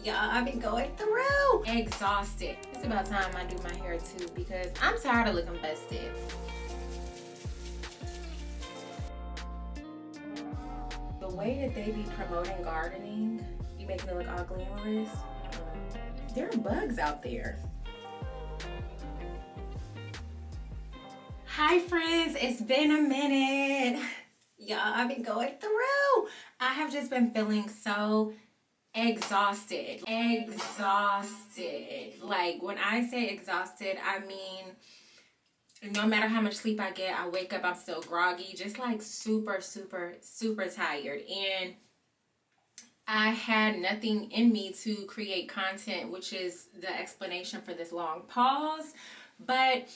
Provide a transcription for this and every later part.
Y'all, I've been going through. Exhausted. It's about time I do my hair too because I'm tired of looking busted. The way that they be promoting gardening, be making it look all glamorous. There are bugs out there. Hi friends, it's been a minute. Y'all, I've been going through. I have just been feeling so exhausted. Like when I say exhausted, I mean no matter how much sleep I get, I wake up, I'm still groggy, just like super tired. And I had nothing in me to create content, which is the explanation for this long pause. But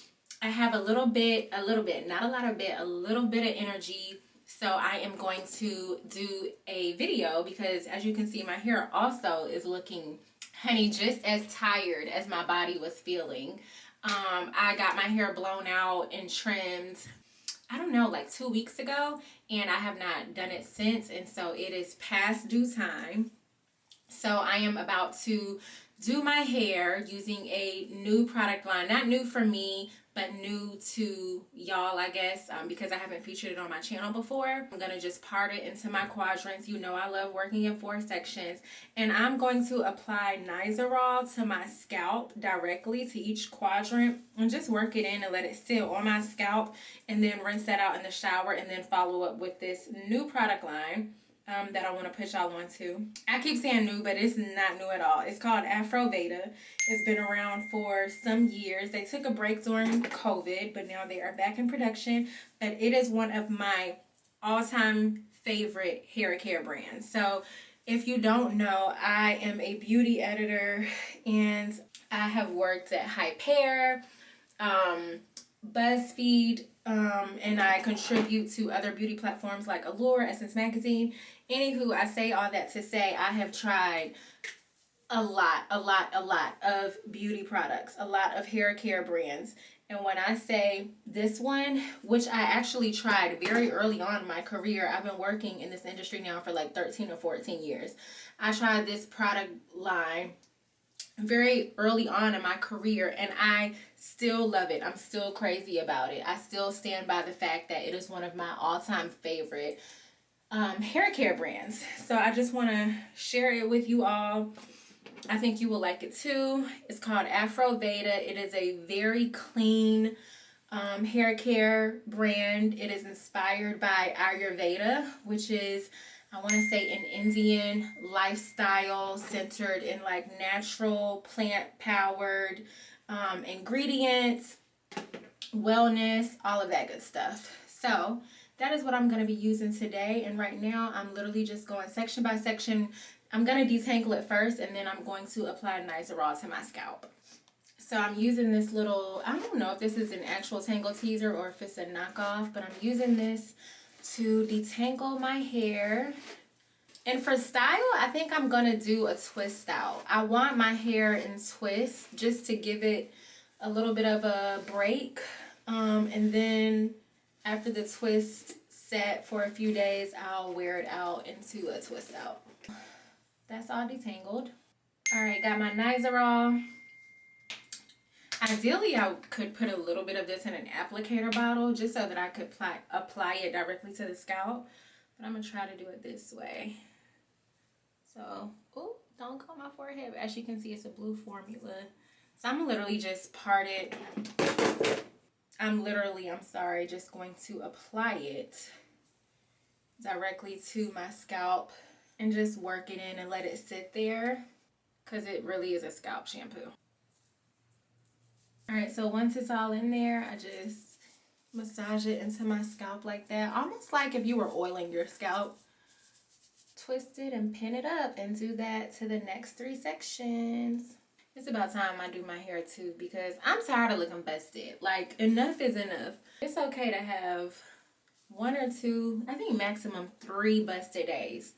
I have a little bit, not a lot of bit, a little bit of energy. So I am going to do a video because as you can see, my hair also is looking, honey, just as tired as my body was feeling. I got my hair blown out and trimmed, I don't know, like 2 weeks ago, and I have not done it since, and so it is past due time. So I am about to do my hair using a new product line, not new for me, but new to y'all, I guess, because I haven't featured it on my channel before. I'm gonna just part it into my quadrants. You know I love working in 4 sections. And I'm going to apply Nizoral to my scalp directly to each quadrant and just work it in and let it sit on my scalp and then rinse that out in the shower and then follow up with this new product line that I want to put y'all on to. I keep saying new, but it's not new at all. It's called Afroveda. It's been around for some years. They took a break during COVID, but now they are back in production. But it is one of my all-time favorite hair care brands. So if you don't know, I am a beauty editor and I have worked at Hyper, BuzzFeed, and I contribute to other beauty platforms like Allure, Essence Magazine. Anywho, I say all that to say I have tried a lot of beauty products, a lot of hair care brands. And when I say this one, which I actually tried very early on in my career, I've been working in this industry now for like 13 or 14 years. I tried this product line very early on in my career and I still love it. I'm still crazy about it. I still stand by the fact that it is one of my all-time favorite hair care brands. So I just want to share it with you all. I think you will like it too. It's called Afroveda. It is a very clean hair care brand. It is inspired by Ayurveda, which is, I want to say, an Indian lifestyle centered in like natural plant-powered ingredients, wellness, all of that good stuff. So that is what I'm going to be using today. And right now I'm literally just going section by section. I'm going to detangle it first and then I'm going to apply Nizoral to my scalp. So I'm using this little, I don't know if this is an actual tangle teaser or if it's a knockoff, but I'm using this to detangle my hair. And for style, I think I'm going to do a twist style. I want my hair in twists just to give it a little bit of a break. And then after the twist set for a few days, I'll wear it out into a twist out. That's all detangled. All right, got my Nizoral. Ideally, I could put a little bit of this in an applicator bottle just so that I could apply it directly to the scalp. But I'm going to try to do it this way. So, ooh, don't comb my forehead. As you can see, it's a blue formula. So I'm literally just just going to apply it directly to my scalp and just work it in and let it sit there because it really is a scalp shampoo. All right, so once it's all in there, I just massage it into my scalp like that, almost like if you were oiling your scalp. Twist it and pin it up and do that to the next 3 sections. It's about time I do my hair too because I'm tired of looking busted. Like, enough is enough. It's okay to have 1 or 2, I think maximum 3 busted days.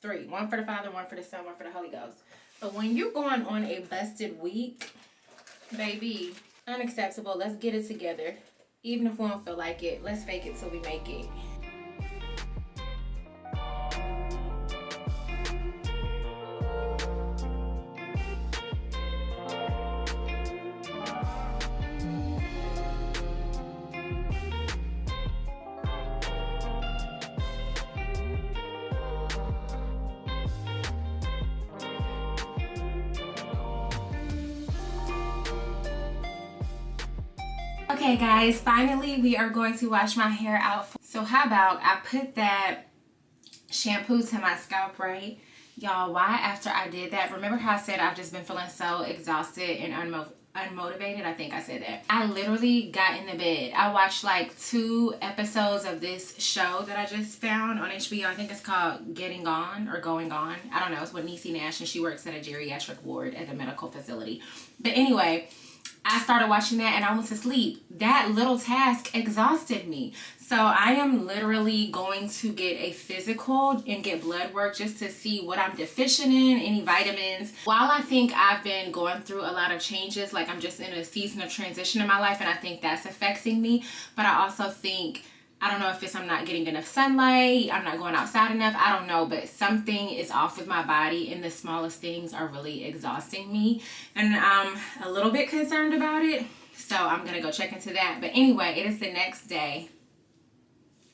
3, 1 for the Father, 1 for the Son, 1 for the Holy Ghost. But when you're going on a busted week, baby, unacceptable. Let's get it together. Even if we don't feel like it, let's fake it till we make it. Okay guys, finally we are going to wash my hair out. So how about I put that shampoo to my scalp, right? Y'all, why after I did that, remember how I said I've just been feeling so exhausted and unmotivated? I think I said that. I literally got in the bed. I watched like 2 episodes of this show that I just found on HBO. I think it's called Getting On or Going On. I don't know. It's with Niecy Nash, and she works at a geriatric ward at a medical facility. But anyway, I started watching that and I went to sleep. That little task exhausted me. So I am literally going to get a physical and get blood work just to see what I'm deficient in, any vitamins. While I think I've been going through a lot of changes, like I'm just in a season of transition in my life, and I think that's affecting me. But I also think, I don't know if it's I'm not getting enough sunlight, I'm not going outside enough, I don't know, but something is off with my body and the smallest things are really exhausting me. And I'm a little bit concerned about it. So I'm gonna go check into that. But anyway, it is the next day,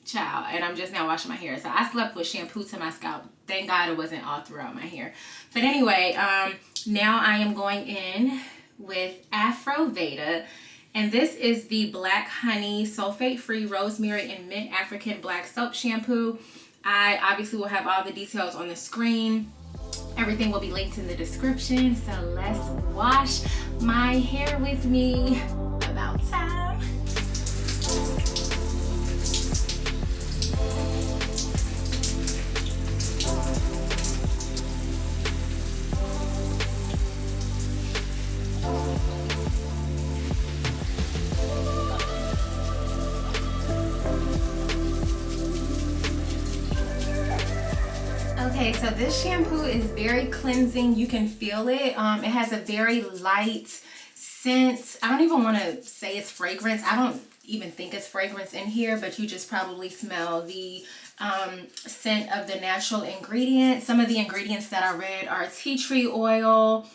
child, and I'm just now washing my hair. So I slept with shampoo to my scalp. Thank God it wasn't all throughout my hair. But anyway, now I am going in with Afroveda. And this is the Black Honey Sulfate-Free Rosemary and Mint African Black Soap Shampoo. I obviously will have all the details on the screen. Everything will be linked in the description. So let's wash my hair with me. About time. Okay, so this shampoo is very cleansing. You can feel it. It has a very light scent. I don't even want to say it's fragrance. I don't even think it's fragrance in here, but you just probably smell the scent of the natural ingredients. Some of the ingredients that I read are tea tree oil,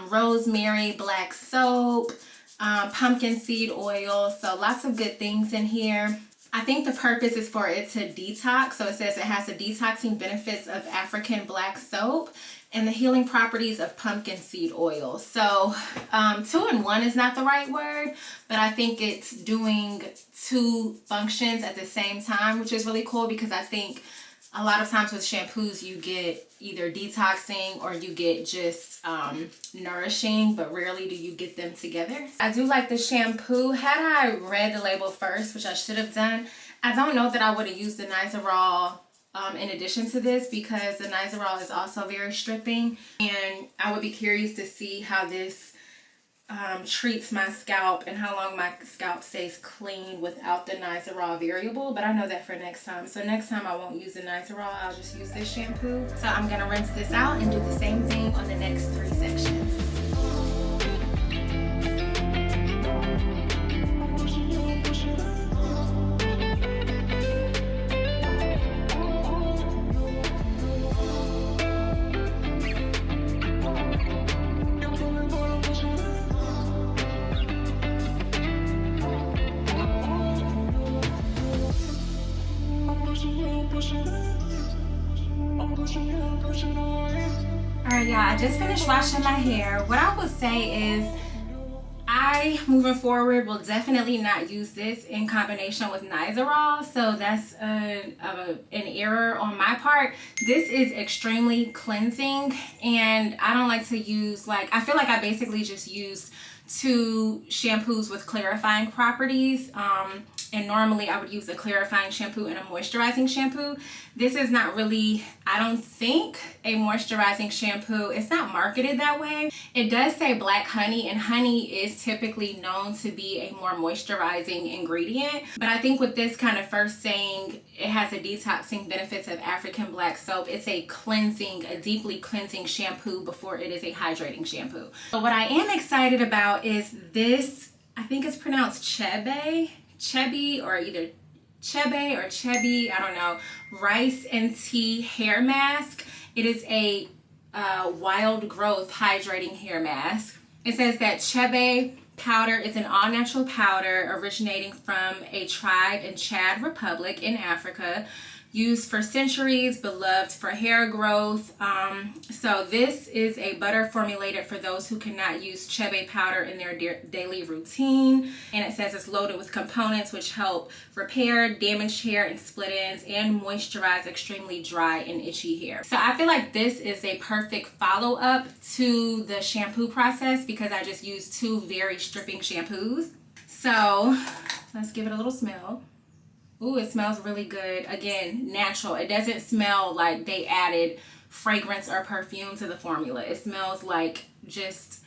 rosemary, black soap, pumpkin seed oil. So lots of good things in here. I think the purpose is for it to detox. So it says it has the detoxing benefits of African black soap and the healing properties of pumpkin seed oil. So 2-in-1 is not the right word, but I think it's doing 2 functions at the same time, which is really cool because I think a lot of times with shampoos you get either detoxing or you get just nourishing, but rarely do you get them together. I do like the shampoo. Had I read the label first, which I should have done, I don't know that I would have used the Nizoral in addition to this because the Nizoral is also very stripping, and I would be curious to see how this treats my scalp and how long my scalp stays clean without the Nizoral variable, but I know that for next time. So next time I won't use the Nizoral, I'll just use this shampoo. So I'm gonna rinse this out and do the same thing on the next 3 sections. Alright y'all, I just finished washing my hair. What I would say is moving forward, will definitely not use this in combination with Nizoral. So that's an error on my part. This is extremely cleansing, and I don't like to use, I feel like I basically just used 2 shampoos with clarifying properties. And normally I would use a clarifying shampoo and a moisturizing shampoo. This is not really, I don't think, a moisturizing shampoo. It's not marketed that way. It does say black honey, and honey is typically known to be a more moisturizing ingredient. But I think with this kind of first saying it has the detoxing benefits of African black soap, it's a cleansing, a deeply cleansing shampoo before it is a hydrating shampoo. But what I am excited about is this, I think it's pronounced Chebe, or either Chebe or Chebby, I don't know, rice and tea hair mask. It is a wild growth hydrating hair mask. It says that Chebe powder is an all-natural powder originating from a tribe in Chad Republic in Africa. used for centuries, beloved for hair growth. So this is a butter formulated for those who cannot use chebe powder in their daily routine. And it says it's loaded with components which help repair damaged hair and split ends and moisturize extremely dry and itchy hair. So I feel like this is a perfect follow-up to the shampoo process because I just used 2 very stripping shampoos. So let's give it a little smell. Ooh, it smells really good. Again, natural. It doesn't smell like they added fragrance or perfume to the formula. It smells like just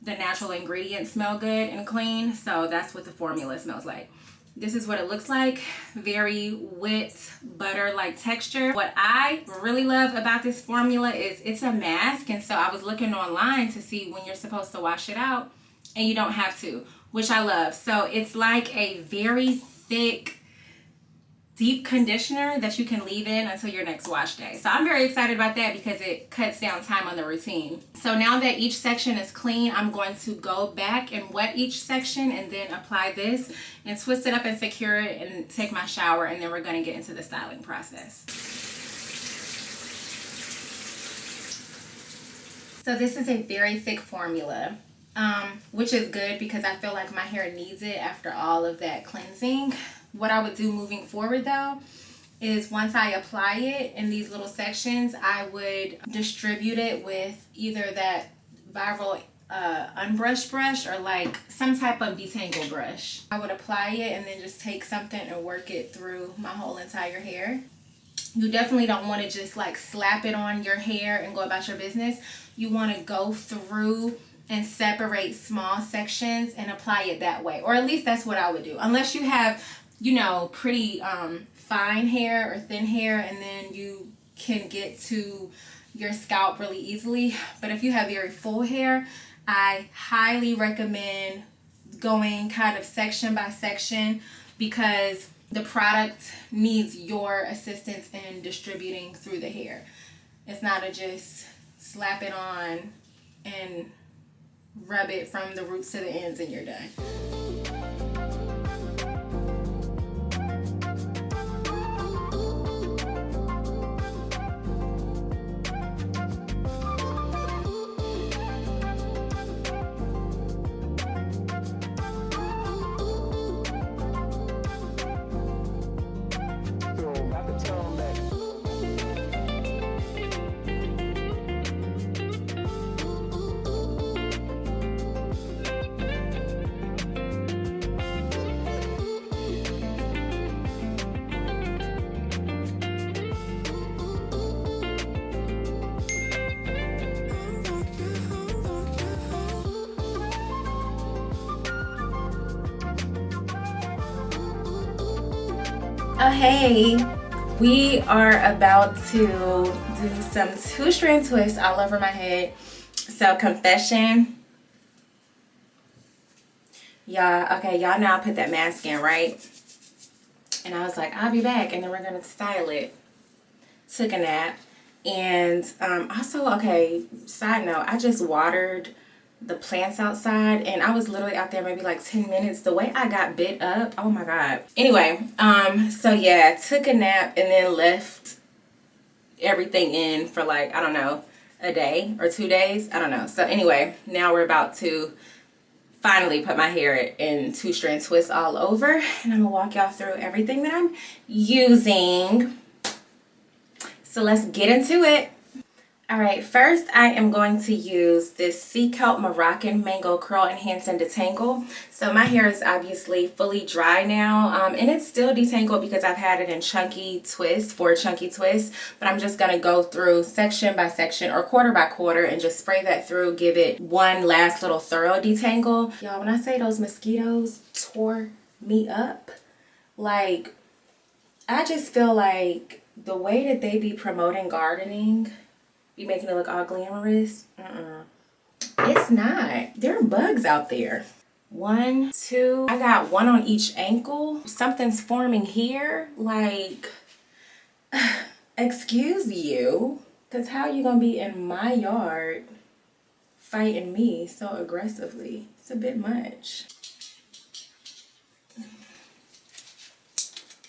the natural ingredients smell good and clean. So that's what the formula smells like. This is what it looks like. Very wet, butter-like texture. What I really love about this formula is it's a mask. And so I was looking online to see when you're supposed to wash it out and you don't have to, which I love. So it's like a very thick, deep conditioner that you can leave in until your next wash day. So I'm very excited about that because it cuts down time on the routine. So now that each section is clean, I'm going to go back and wet each section and then apply this and twist it up and secure it and take my shower, and then we're going to get into the styling process. So this is a very thick formula, which is good because I feel like my hair needs it after all of that cleansing. What I would do moving forward though is once I apply it in these little sections, I would distribute it with either that viral unbrushed brush or like some type of detangle brush. I would apply it and then just take something and work it through my whole entire hair. You definitely don't want to just like slap it on your hair and go about your business. You want to go through and separate small sections and apply it that way, or at least that's what I would do, unless you have, you know, pretty fine hair or thin hair and then you can get to your scalp really easily. But if you have very full hair, I highly recommend going kind of section by section because the product needs your assistance in distributing through the hair. It's not a just slap it on and rub it from the roots to the ends and you're done. Oh hey, we are about to do some 2-strand twists all over my head. So confession, y'all, okay, y'all know I put that mask in, right? And I was like, I'll be back and then we're gonna style it. Took a nap. And also, okay, side note, I just watered the plants outside and I was literally out there maybe like 10 minutes. The way I got bit up, oh my god. Anyway, so yeah, took a nap and then left everything in for like, I don't know, a day or 2 days, I don't know. So anyway, now we're about to finally put my hair in 2-strand twists all over, and I'm gonna walk y'all through everything that I'm using. So let's get into it. All right, first I am going to use this Sea Kelp Moroccan Mango Curl Enhance and Detangle. So my hair is obviously fully dry now, and it's still detangled because I've had it in chunky twists, 4 chunky twists, but I'm just gonna go through section by section or quarter by quarter and just spray that through, give it one last little thorough detangle. Y'all, when I say those mosquitoes tore me up, like, I just feel like the way that they be promoting gardening, be making it look all glamorous. It's not. There are bugs out there. 1, 2. I got 1 on each ankle. Something's forming here. Like, excuse you. Because how you going to be in my yard fighting me so aggressively? It's a bit much.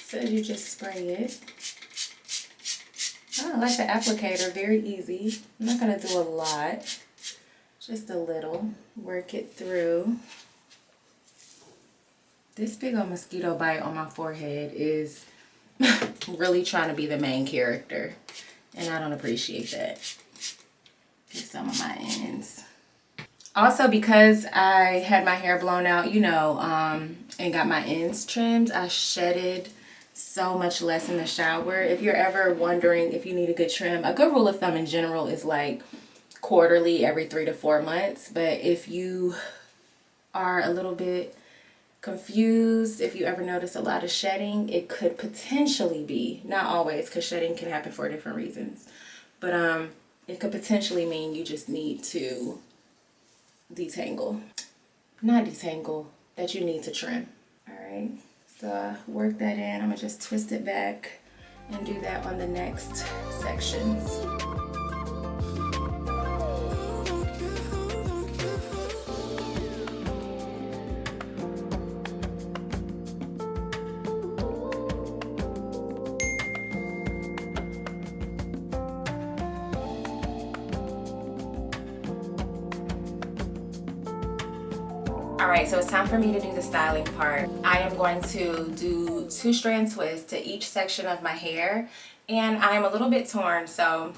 So you just spray it. I like the applicator, very easy. I'm not gonna do a lot, just a little. Work it through. This big old mosquito bite on my forehead is really trying to be the main character, and I don't appreciate that. Get some of my ends. Also, because I had my hair blown out, you know, and got my ends trimmed, I shedded so much less in the shower. If you're ever wondering if you need a good trim, a good rule of thumb in general is like quarterly, every 3 to 4 months. But if you are a little bit confused, if you ever notice a lot of shedding, it could potentially be, not always, because shedding can happen for different reasons, but it could potentially mean you just need to that you need to trim. All right, so work that in. I'm gonna just twist it back and do that on the next sections. Alright, so it's time for me to do the styling part. I am going to do 2-strand twists to each section of my hair, and I'm a little bit torn, so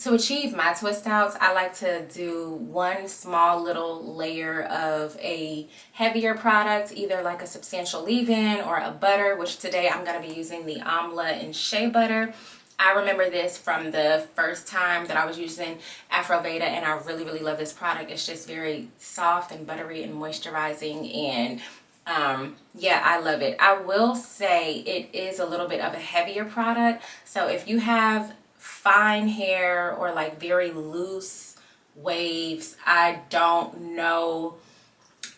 to achieve my twist outs, I like to do one small little layer of a heavier product, either like a substantial leave-in or a butter, which today I'm going to be using the Amla and Shea butter. I remember this from the first time that I was using Afroveda, and I really, really love this product. It's just very soft and buttery and moisturizing, and yeah, I love it. I will say it is a little bit of a heavier product, so if you have fine hair or like very loose waves, I don't know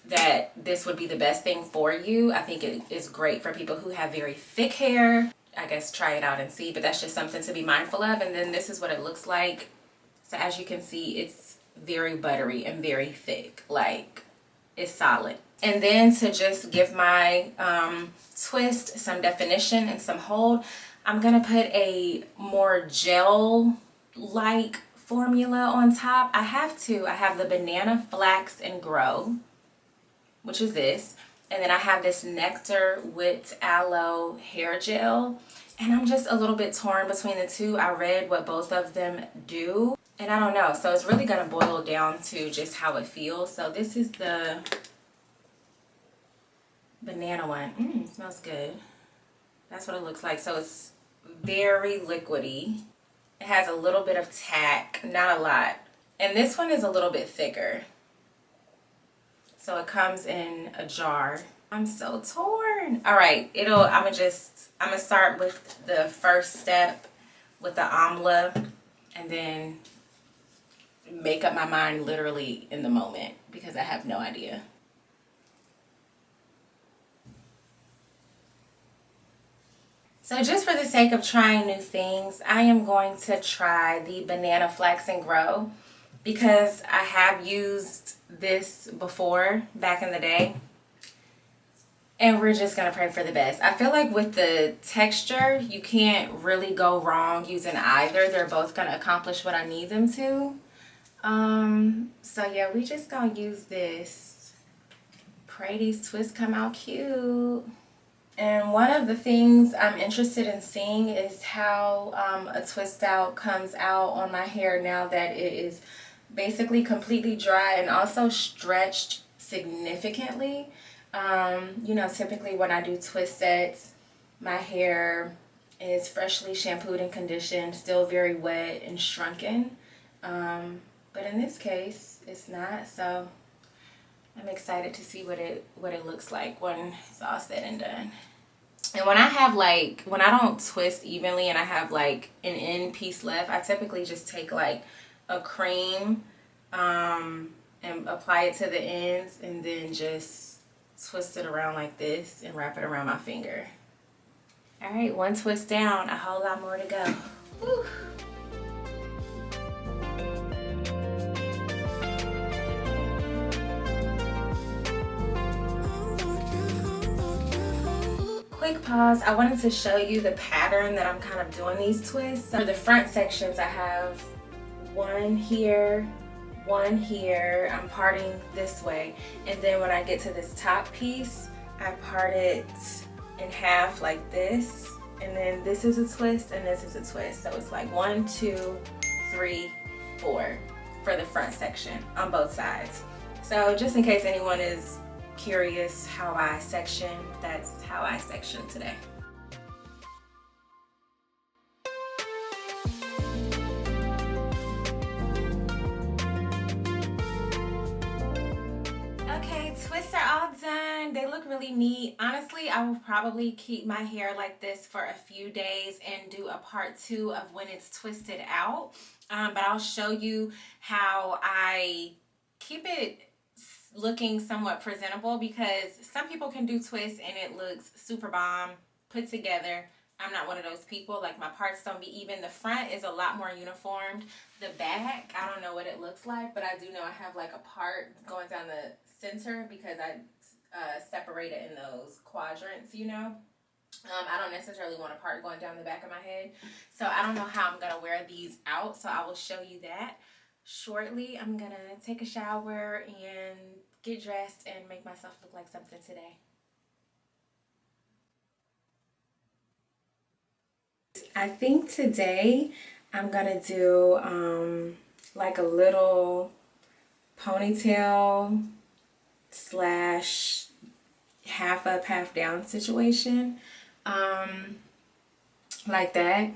that this would be the best thing for you. I think it is great for people who have very thick hair. I guess try it out and see, but that's just something to be mindful of. And then this is what it looks like. So as you can see, it's very buttery and very thick, like it's solid. And then to just give my twist some definition and some hold, I'm gonna put a more gel-like formula on top. I have the Banana Flax and Grow, which is this. And then I have this Nectar with Aloe hair gel. And I'm just a little bit torn between the two. I read what both of them do, and I don't know. So it's really going to boil down to just how it feels. So this is the banana one. It smells good. That's what it looks like. So it's very liquidy. It has a little bit of tack, not a lot. And this one is a little bit thicker. So it comes in a jar. I'm so torn. All right, I'm gonna start with the first step with the Amla, and then make up my mind literally in the moment because I have no idea. So just for the sake of trying new things, I am going to try the Banana Flax and Grow because I have used this before back in the day, and we're just gonna pray for the best. I feel like with the texture, you can't really go wrong using either. They're both gonna accomplish what I need them to. So yeah, we just gonna use this. Pray these twists come out cute. And one of the things I'm interested in seeing is how a twist out comes out on my hair now that it is basically completely dry and also stretched significantly. You know, typically when I do twist sets, my hair is freshly shampooed and conditioned, still very wet and shrunken. But in this case, it's not. So I'm excited to see what it looks like when it's all said and done. And when I don't twist evenly and I have like an end piece left, I typically just take like a cream and apply it to the ends, and then just twist it around like this and wrap it around my finger. All right, one twist down, a whole lot more to go. Whew. quick pause. I wanted to show you the pattern that I'm kind of doing these twists. So for the front sections, I have one here, one here. I'm parting this way. And then when I get to this top piece, I part it in half like this. And then this is a twist and this is a twist. So it's like 1, 2, 3, 4 for the front section on both sides. So just in case anyone is curious how I section, that's how I section today. Okay, twists are all done. They look really neat. Honestly, I will probably keep my hair like this for a few days and do a part 2 of when it's twisted out. But I'll show you how I keep it looking somewhat presentable, because some people can do twists and it looks super bomb, put together. I'm not one of those people. Like, my parts don't be even. The front is a lot more uniformed. The back, I don't know what it looks like, but I do know I have like a part going down the center because I separate it in those quadrants, you know. I don't necessarily want a part going down the back of my head. So I don't know how I'm going to wear these out. So I will show you that shortly. I'm going to take a shower and get dressed and make myself look like something today. I think today I'm gonna do like a little ponytail slash half up, half down situation, like that.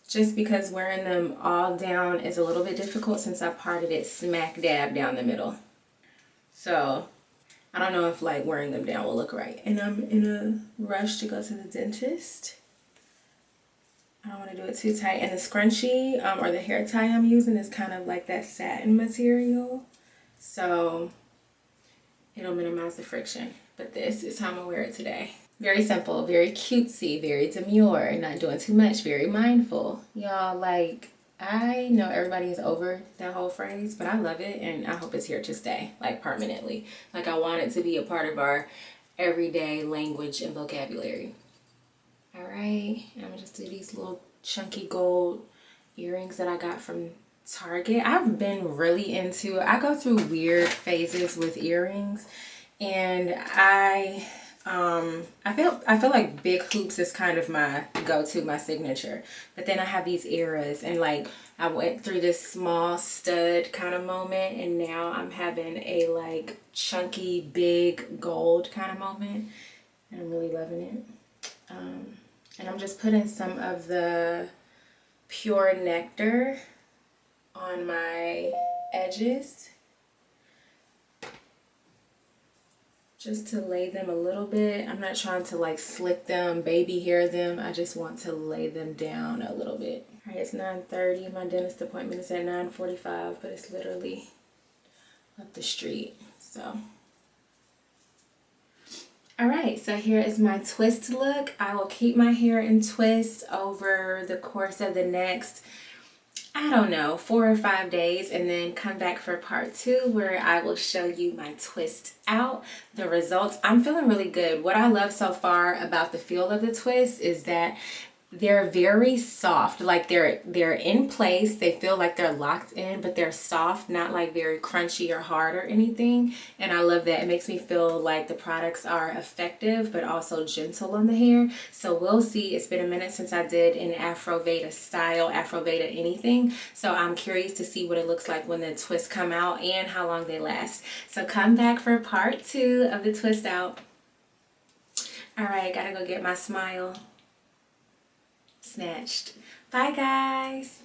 Just because wearing them all down is a little bit difficult since I parted it smack dab down the middle. So I don't know if like wearing them down will look right. And I'm in a rush to go to the dentist. I don't want to do it too tight. And the scrunchie or the hair tie I'm using is kind of like that satin material. So it'll minimize the friction. But this is how I'm going to wear it today. Very simple, very cutesy, very demure, not doing too much, very mindful. Y'all, like, I know everybody is over that whole phrase, but I love it and I hope it's here to stay, like permanently. Like, I want it to be a part of our everyday language and vocabulary. All right, I'm gonna just do these little chunky gold earrings that I got from Target. I've been really into, I go through weird phases with earrings, and I feel like big hoops is kind of my go-to, my signature. But then I have these eras, and like I went through this small stud kind of moment, and now I'm having a like chunky big gold kind of moment, and I'm really loving it. And I'm just putting some of the pure nectar on my edges, just to lay them a little bit. I'm not trying to like slick them, baby hair them. I just want to lay them down a little bit. All right, it's 9:30. My dentist appointment is at 9:45, but it's literally up the street. So, all right, so here is my twist look. I will keep my hair in twist over the course of the next, I don't know, 4 or 5 days, and then come back for part 2 where I will show you my twist out, the results. I'm feeling really good. What I love so far about the feel of the twist is that they're very soft, like they're in place. They feel like they're locked in, but they're soft, not like very crunchy or hard or anything. And I love that. It makes me feel like the products are effective but also gentle on the hair. So we'll see. It's been a minute since I did an Afroveda style, Afroveda anything. So I'm curious to see what it looks like when the twists come out and how long they last. So come back for part 2 of the twist out. All right, gotta go get my smile snatched. Bye, guys.